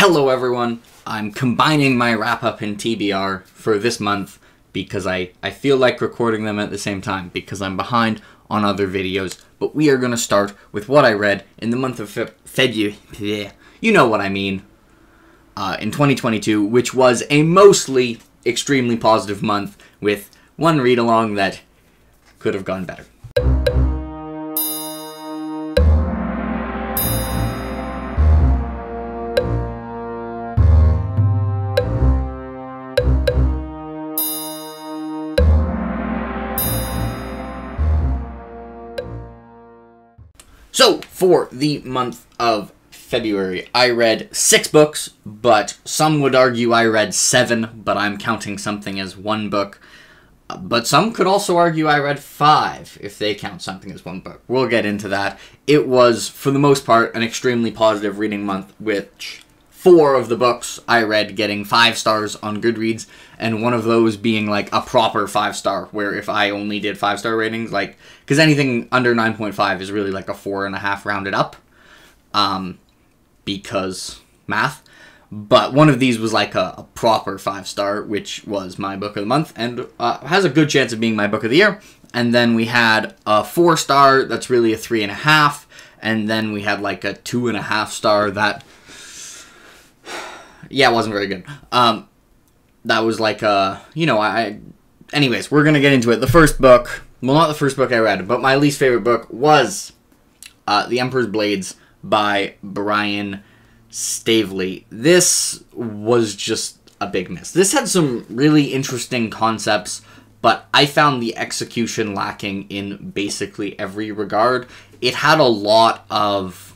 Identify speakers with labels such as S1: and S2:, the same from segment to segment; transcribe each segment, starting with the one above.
S1: Hello everyone, I'm combining my wrap-up and TBR for this month because I feel like recording them at the same time because I'm behind on other videos, but we are going to start with what I read in the month of February, you know what I mean, in 2022, which was a mostly extremely positive month with one read-along that could have gone better. So, for the month of February, I read 6 books, but some would argue I read 7, but I'm counting something as 1 book. But some could also argue I read 5, if they count something as 1 book. We'll get into that. It was, for the most part, an extremely positive reading month, which 4 of the books I read getting 5 stars on Goodreads, and one of those being, like, a proper 5-star, where if I only did 5-star ratings, like, because anything under 9.5 is really, like, a 4.5 rounded up, because math, but one of these was, like, a proper 5-star, which was my book of the month, and has a good chance of being my book of the year, and then we had a 4-star that's really a 3.5, and then we had, like, a 2.5-star that... yeah, it wasn't very good. That was like, you know, anyways, we're going to get into it. The first book, well, not the first book I read, but my least favorite book was The Emperor's Blades by Brian Staveley. This was just a big miss. This had some really interesting concepts, but I found the execution lacking in basically every regard. It had a lot of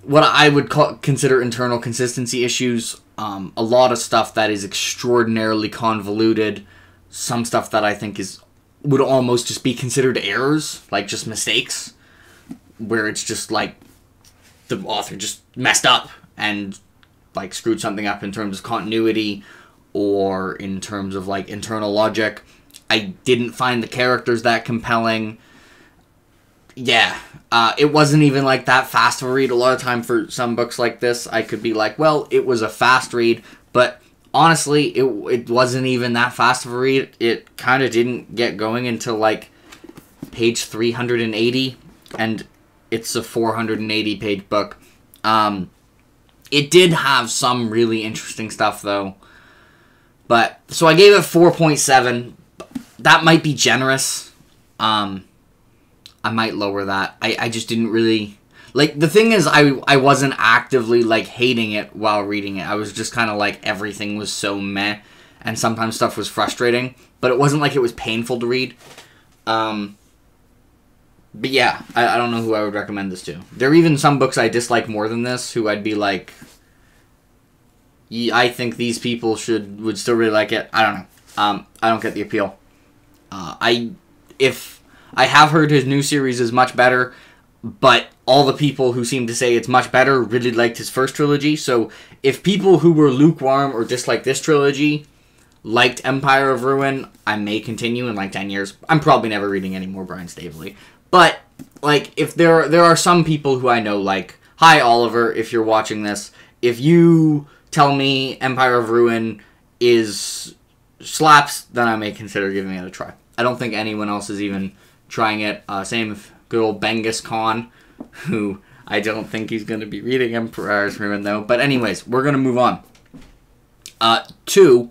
S1: what I would consider internal consistency issues, a lot of stuff that is extraordinarily convoluted, some stuff that I think would almost just be considered errors, like just mistakes, where it's just like the author just messed up and like screwed something up in terms of continuity or in terms of like internal logic. I didn't find the characters that compelling. Yeah, it wasn't even, like, that fast of a read. A lot of time for some books like this, I could be like, well, it was a fast read, but honestly, it wasn't even that fast of a read. It kind of didn't get going until, like, page 380, and it's a 480-page book. It did have some really interesting stuff, though, but, so I gave it 4.7. That might be generous. I might lower that. I just didn't really... like, the thing is, I wasn't actively, like, hating it while reading it. I was just kind of like, everything was so meh, and sometimes stuff was frustrating, but it wasn't like it was painful to read. But yeah, I don't know who I would recommend this to. There are even some books I dislike more than this, who I'd be like, I think these people would still really like it. I don't know. I don't get the appeal. I have heard his new series is much better, but all the people who seem to say it's much better really liked his first trilogy, so if people who were lukewarm or disliked this trilogy liked Empire of Ruin, I may continue in like 10 years. I'm probably never reading any more Brian Staveley. But, like, if there are some people who I know, like, hi Oliver, if you're watching this, if you tell me Empire of Ruin is slaps, then I may consider giving it a try. I don't think anyone else is even trying it. Same with good old Bengus Khan, who I don't think he's going to be reading Emperor's Ruin, though. But anyways, we're going to move on. 2,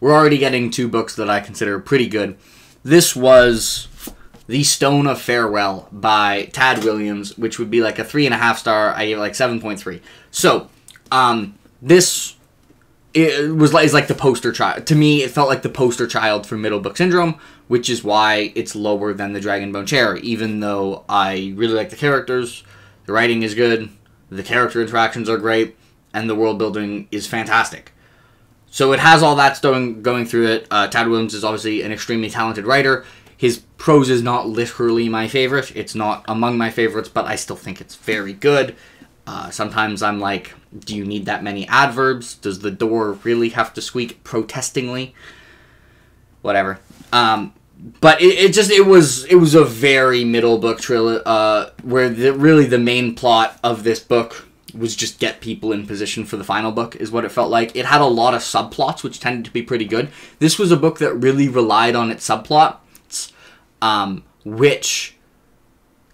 S1: we're already getting 2 books that I consider pretty good. This was The Stone of Farewell by Tad Williams, which would be like a 3.5-star. I gave it like 7.3. So, this is like the poster child. To me, it felt like the poster child for Middle Book Syndrome, which is why it's lower than the Dragonbone Chair, even though I really like the characters, the writing is good, the character interactions are great, and the world building is fantastic. So it has all that going through it. Tad Williams is obviously an extremely talented writer. His prose is not literally my favorite. It's not among my favorites, but I still think it's very good. Sometimes I'm like, do you need that many adverbs? Does the door really have to squeak protestingly? Whatever. But it was a very middle book trilogy, where really the main plot of this book was just get people in position for the final book, is what it felt like. It had a lot of subplots, which tended to be pretty good. This was a book that really relied on its subplots, which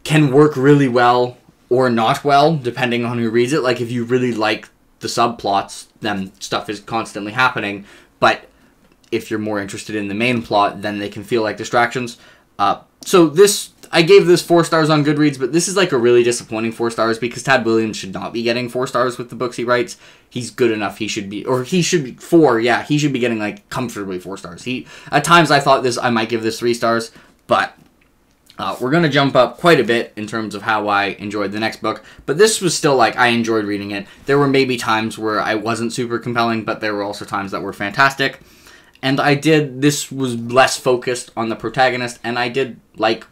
S1: can work really well or not well, depending on who reads it. Like, if you really like the subplots, then stuff is constantly happening. But if you're more interested in the main plot, then they can feel like distractions. So this, I gave this 4 stars on Goodreads, but this is like a really disappointing 4 stars because Tad Williams should not be getting 4 stars with the books he writes. He's good enough. He should be, or he should be 4. Yeah, he should be getting like comfortably 4 stars. At times I thought I might give this 3 stars, but we're going to jump up quite a bit in terms of how I enjoyed the next book. But this was still like, I enjoyed reading it. There were maybe times where I wasn't super compelling, but there were also times that were fantastic. And this was less focused on the protagonist, and I did like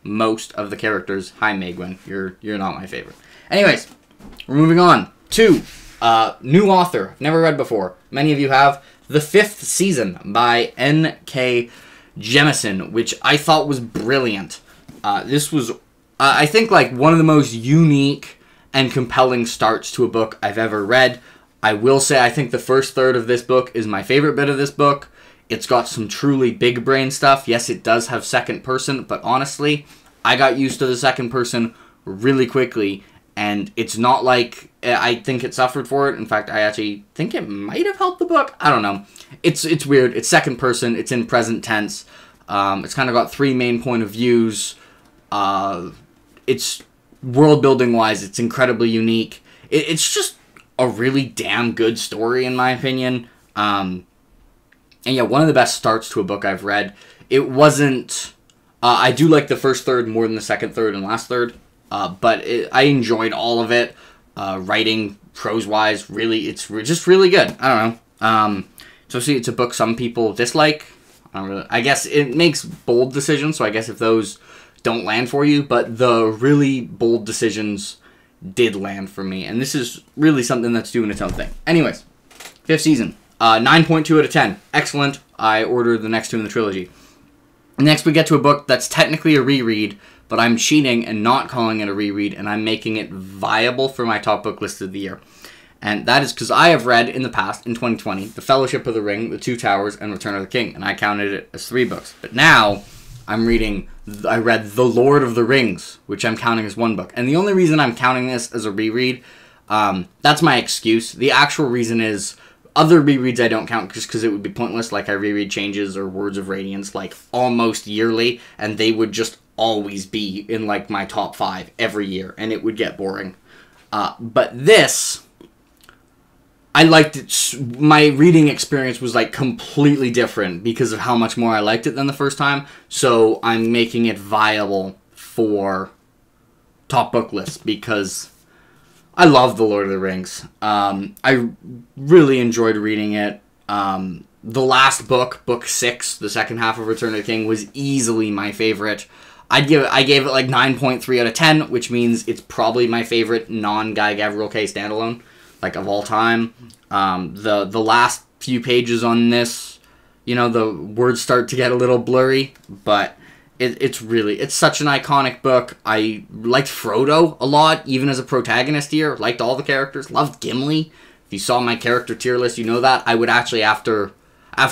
S1: most of the characters. Hi, Megwin. You're not my favorite. Anyways, we're moving on to new author. Never read before. Many of you have. The 5th Season by N.K. Jemisin, which I thought was brilliant. This was, I think, like one of the most unique and compelling starts to a book I've ever read. I will say I think the first third of this book is my favorite bit of this book. It's got some truly big brain stuff. Yes, it does have second person, but honestly, I got used to the second person really quickly, and it's not like I think it suffered for it. In fact, I actually think it might have helped the book. I don't know. It's weird. It's second person. It's in present tense. It's kind of got 3 main point of views. It's world building wise, it's incredibly unique. It's just a really damn good story, in my opinion. And yeah, one of the best starts to a book I've read. It wasn't... I do like the first third more than the second third and last third. But I enjoyed all of it. Writing, prose-wise, really, it's just really good. I don't know. So see, it's a book some people dislike. I guess it makes bold decisions, so I guess if those don't land for you, but the really bold decisions did land for me, and this is really something that's doing its own thing. Anyways, 5th Season, 9.2 out of 10, excellent. I ordered the next 2 in the trilogy. Next, we get to a book that's technically a reread, but I'm cheating and not calling it a reread, and I'm making it viable for my top book list of the year. And that is because I have read in the past, in 2020, The Fellowship of the Ring, The Two Towers, and Return of the King, and I counted it as 3 books. But now, I read The Lord of the Rings, which I'm counting as 1 book. And the only reason I'm counting this as a reread, that's my excuse. The actual reason is, other rereads I don't count just because it would be pointless. Like, I reread Changes or Words of Radiance, like, almost yearly, and they would just always be in, like, my top 5 every year, and it would get boring. But this... I liked it. My reading experience was like completely different because of how much more I liked it than the first time. So I'm making it viable for top book lists because I love The Lord of the Rings. I really enjoyed reading it. The last book, book 6, the second half of Return of the King, was easily my favorite. I gave it like 9.3 out of 10, which means it's probably my favorite non-Guy Gavriel K standalone, like, of all time. The last few pages on this, you know, the words start to get a little blurry, but it's such an iconic book. I liked Frodo a lot, even as a protagonist here. Liked all the characters. Loved Gimli. If you saw my character tier list, you know that. I would actually, after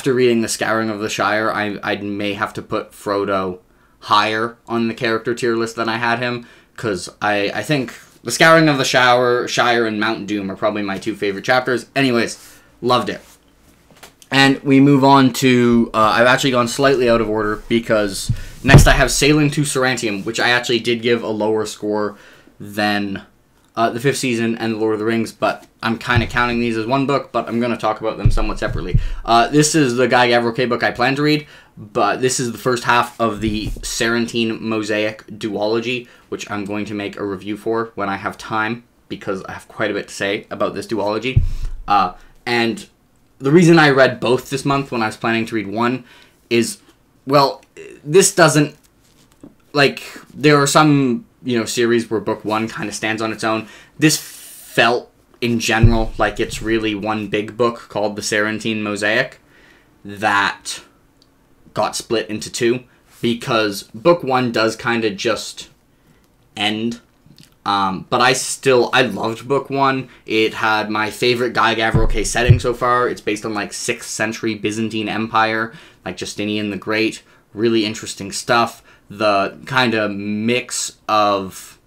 S1: reading The Scouring of the Shire, I may have to put Frodo higher on the character tier list than I had him, because I think The Scouring of the Shire and Mount Doom are probably my 2 favorite chapters. Anyways, loved it. And we move on to, I've actually gone slightly out of order because next I have Sailing to Sarantium, which I actually did give a lower score than the 5th Season and The Lord of the Rings, but I'm kind of counting these as 1 book, but I'm going to talk about them somewhat separately. This is the Guy Gavriel K book I plan to read, but this is the first half of the Sarantine Mosaic duology, which I'm going to make a review for when I have time, because I have quite a bit to say about this duology. And the reason I read both this month when I was planning to read 1 is, well, this doesn't, like, there are some, you know, series where book 1 kind of stands on its own. This felt, in general, like it's really one big book called the Sarantine Mosaic that got split into 2, because book 1 does kind of just end. But I loved book 1. It had my favorite Guy Gavriel setting so far. It's based on, like, 6th century Byzantine Empire, like Justinian the Great. Really interesting stuff. The kind of mix of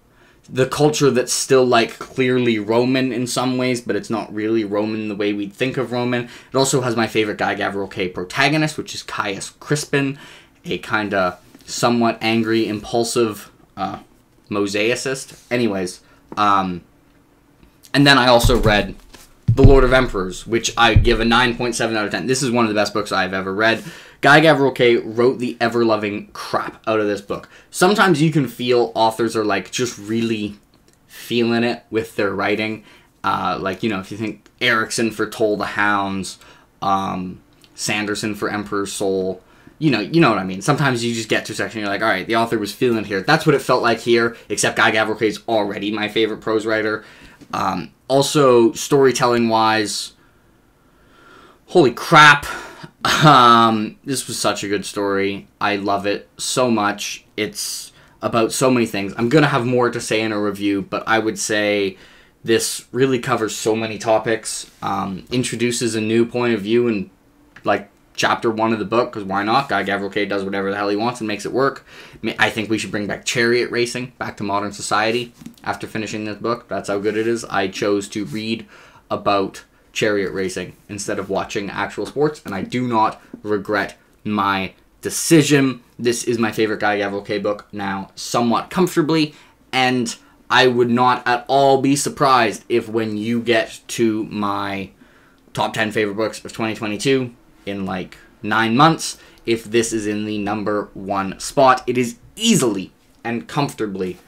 S1: the culture that's still, like, clearly Roman in some ways, but it's not really Roman the way we'd think of Roman. It also has my favorite Guy Gavriel protagonist, which is Caius Crispin, a kind of somewhat angry, impulsive mosaicist. Anyways, and then I also read The Lord of Emperors, which I give a 9.7 out of 10. This is one of the best books I've ever read. Guy Gavriel wrote the ever-loving crap out of this book. Sometimes you can feel authors are, like, just really feeling it with their writing. Like, you know, if you think Erickson for Toll the Hounds, Sanderson for Emperor's Soul, you know what I mean. Sometimes you just get to a section and you're like, all right, the author was feeling it here. That's what it felt like here, except Guy Gavriel is already my favorite prose writer. Also, storytelling-wise, holy crap. This was such a good story. I love it so much. It's about so many things. I'm going to have more to say in a review, but I would say this really covers so many topics. Introduces a new point of view in, like, chapter 1 of the book, because why not? Guy Gavriel does whatever the hell he wants and makes it work. I think we should bring back chariot racing back to modern society after finishing this book. That's how good it is. I chose to read about chariot racing instead of watching actual sports, and I do not regret my decision. This is my favorite Guy Gavriel book now, somewhat comfortably, and I would not at all be surprised if when you get to my top 10 favorite books of 2022 in like 9 months, if this is in the number 1 spot. It is easily and comfortably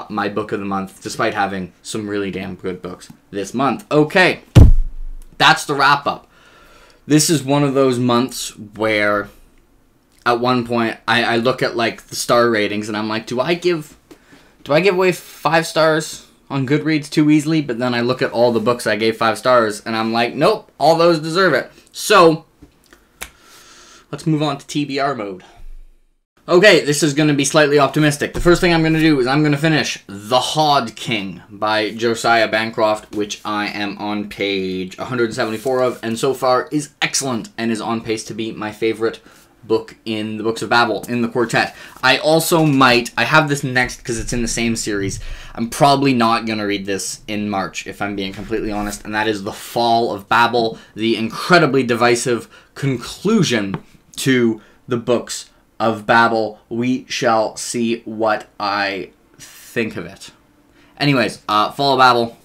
S1: my book of the month, despite having some really damn good books this month. Okay, that's the wrap up. This is one of those months where at one point I look at like the star ratings and I'm like, do I give away 5 stars on Goodreads too easily? But then I look at all the books I gave 5 stars and I'm like, nope, all those deserve it. So let's move on to TBR mode. Okay, this is going to be slightly optimistic. The first thing I'm going to do is I'm going to finish The Hag King by Josiah Bancroft, which I am on page 174 of, and so far is excellent and is on pace to be my favorite book in the Books of Babel, in the quartet. I also might, I have this next because it's in the same series. I'm probably not going to read this in March, if I'm being completely honest, and that is The Fall of Babel, the incredibly divisive conclusion to the Books of Babel. We shall see what I think of it. Anyways, Fall of Babel,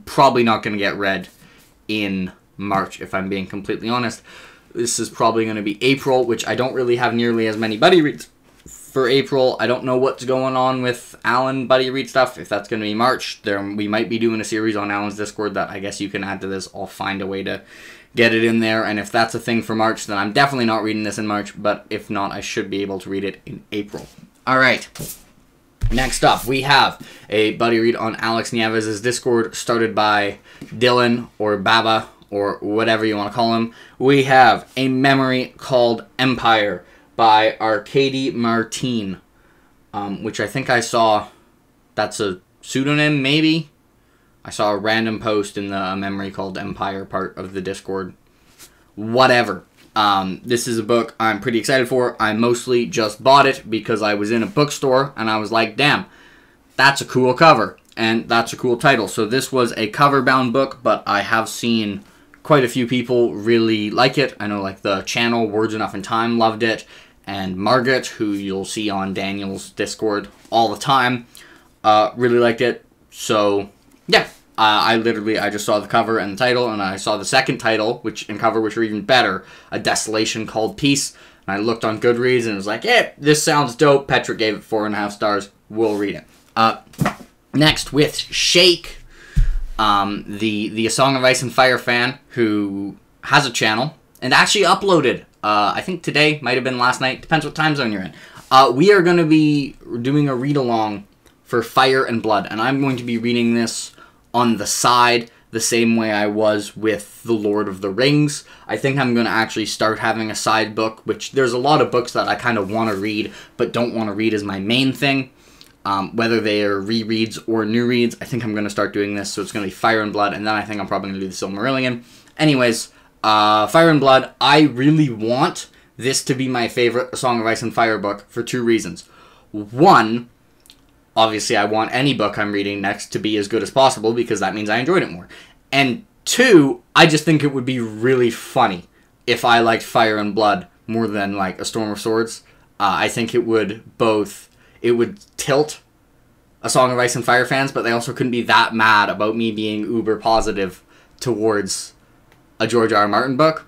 S1: probably not going to get read in March, if I'm being completely honest. This is probably going to be April, which I don't really have nearly as many buddy reads for April. I don't know what's going on with Alan buddy read stuff. If that's going to be March, we might be doing a series on Alan's Discord that I guess you can add to this. I'll find a way to get it in there, and if that's a thing for March, then I'm definitely not reading this in March, but if not, I should be able to read it in April. Alright, next up, we have a buddy read on Alex Nieves' Discord, started by Dylan, or Baba, or whatever you want to call him. We have A Memory Called Empire by Arcady Martin, which I think I saw, that's a pseudonym, maybe? I saw a random post in the Memory Called Empire part of the Discord. Whatever. This is a book I'm pretty excited for. I mostly just bought it because I was in a bookstore and I was like, damn, that's a cool cover. And that's a cool title. So this was a cover-bound book, but I have seen quite a few people really like it. I know like the channel Words Enough in Time loved it. And Margaret, who you'll see on Daniel's Discord all the time, really liked it. So yeah. I just saw the cover and the title, and I saw the second title, which were even better, A Desolation Called Peace. And I looked on Goodreads and was like, hey, this sounds dope. Petra gave it 4.5 stars. We'll read it. Next, with Shake, the A Song of Ice and Fire fan who has a channel and actually uploaded, I think today, might have been last night, depends what time zone you're in. We are going to be doing a read-along for Fire and Blood, and I'm going to be reading this on the side, the same way I was with The Lord of the Rings. I think I'm going to actually start having a side book, which there's a lot of books that I kind of want to read, but don't want to read as my main thing. whether they are rereads or new reads. I think I'm going to start doing this, so it's going to be Fire and Blood, and then I think I'm probably going to do the Silmarillion. Anyways, Fire and Blood, I really want this to be my favorite Song of Ice and Fire book for 2 reasons. One, obviously I want any book I'm reading next to be as good as possible, because that means I enjoyed it more. And 2, I just think it would be really funny if I liked Fire and Blood more than, like, A Storm of Swords. I think it would tilt A Song of Ice and Fire fans, but they also couldn't be that mad about me being uber positive towards a George R. R. Martin book.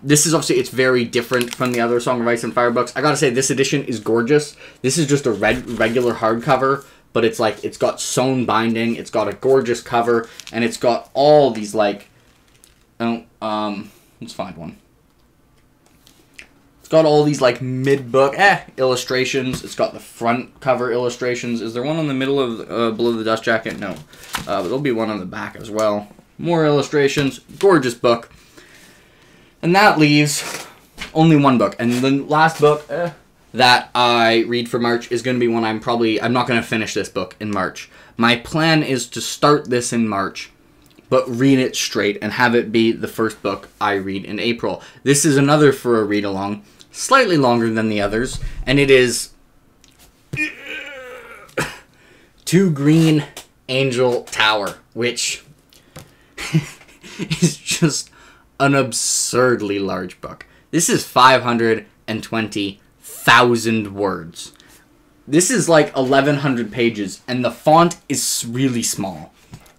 S1: This is obviously, it's very different from the other Song of Ice and Fire books. I gotta say, this edition is gorgeous. This is just a regular hardcover, but it's like, it's got sewn binding, it's got a gorgeous cover, and it's got all these, like, let's find one. It's got all these, like, mid-book illustrations. It's got the front cover illustrations. Is there one on the middle of below the dust jacket? No. But there'll be one on the back as well. More illustrations. Gorgeous book. And that leaves only one book. And the last book that I read for March is going to be one I'm not going to finish this book in March. My plan is to start this in March, but read it straight and have it be the first book I read in April. This is another for a read-along, slightly longer than the others, and it is To Green Angel Tower, which is just an absurdly large book. This is 520,000 words. This is like 1,100 pages, and the font is really small.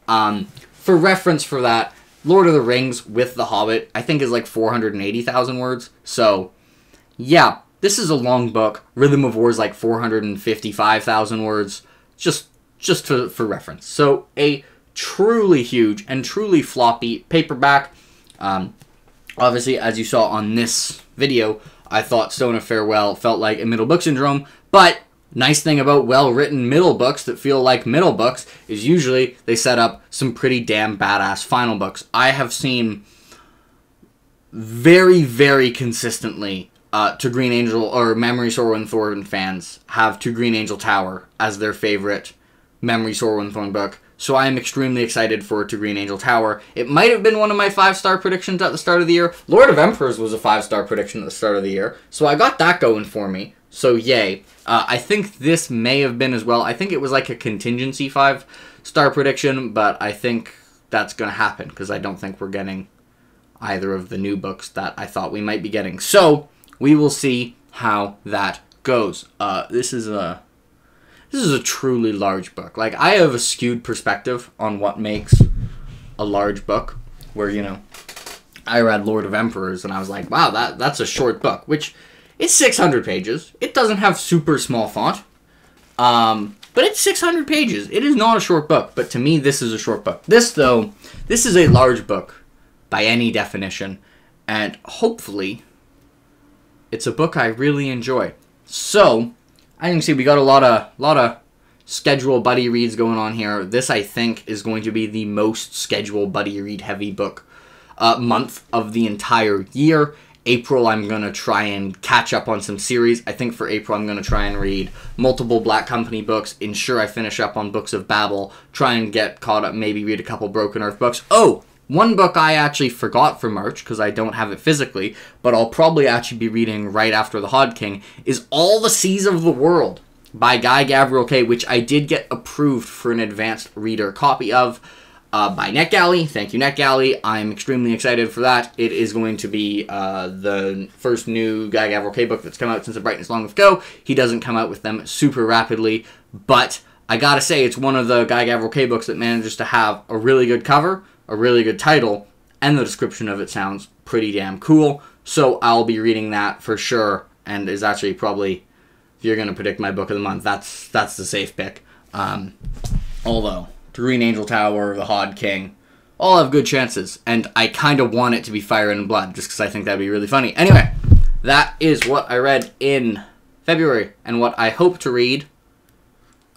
S1: For reference for that, Lord of the Rings with The Hobbit, I think is like 480,000 words. So, yeah, this is a long book. Rhythm of War is like 455,000 words. Just for reference. So, a truly huge and truly floppy paperback. Obviously, as you saw on this video, I thought Stone of Farewell felt like a middle book syndrome, but nice thing about well-written middle books that feel like middle books is usually they set up some pretty damn badass final books. I have seen very, very consistently To Green Angel, or Memory, Sorrow, and Thorn fans have To Green Angel Tower as their favorite Memory, Sorrow, and Thorn book. So I am extremely excited for To Green Angel Tower. It might have been one of my 5-star predictions at the start of the year. Lord of Emperors was a 5-star prediction at the start of the year. So I got that going for me. So yay. I think this may have been as well. I think it was like a contingency 5-star prediction, but I think that's going to happen because I don't think we're getting either of the new books that I thought we might be getting. So we will see how that goes. This is a truly large book. Like, I have a skewed perspective on what makes a large book, where, you know, I read Lord of Emperors and I was like, wow, that's a short book, which it's 600 pages. It doesn't have super small font, but it's 600 pages. It is not a short book, but to me, this is a short book. This, though, this is a large book by any definition, and hopefully it's a book I really enjoy. So, I can see we got a lot of schedule buddy reads going on here. This, I think, is going to be the most schedule buddy read heavy book month of the entire year. April, I'm going to try and catch up on some series. I think for April, I'm going to try and read multiple Black Company books, ensure I finish up on Books of Babel, try and get caught up, maybe read a couple Broken Earth books. Oh, one book I actually forgot for March, because I don't have it physically, but I'll probably actually be reading right after the Hag King, is All the Seas of the World by Guy Gavriel Kay, which I did get approved for an advanced reader copy of by NetGalley. Thank you, NetGalley. I'm extremely excited for that. It is going to be the first new Guy Gavriel Kay book that's come out since A Brightness Long Ago. He doesn't come out with them super rapidly, but I gotta say, it's one of the Guy Gavriel Kay books that manages to have a really good cover, a really good title, and the description of it sounds pretty damn cool. So I'll be reading that for sure, and is actually probably, if you're going to predict my book of the month, that's the safe pick. Although, To Green Angel Tower, The Hag King, all have good chances, and I kind of want it to be Fire and Blood, just because I think that'd be really funny. Anyway, that is what I read in February, and what I hope to read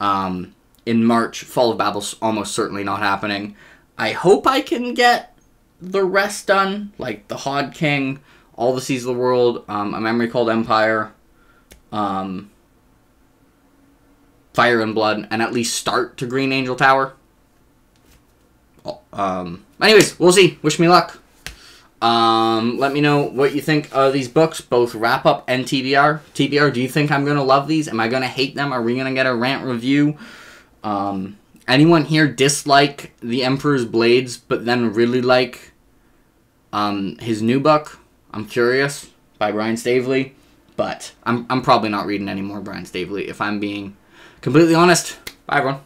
S1: in March. Fall of Babel's almost certainly not happening. I hope I can get the rest done, like The Hag King, All the Seas of the World, A Memory Called Empire, Fire and Blood and at least start to Green Angel Tower. Anyways, we'll see. Wish me luck. Let me know what you think of these books, both Wrap Up and TBR. TBR, do you think I'm going to love these? Am I going to hate them? Are we going to get a rant review? Anyone here dislike The Emperor's Blades, but then really like his new book, I'm Curious, by Brian Staveley? But I'm probably not reading any more Brian Staveley, if I'm being completely honest. Bye, everyone.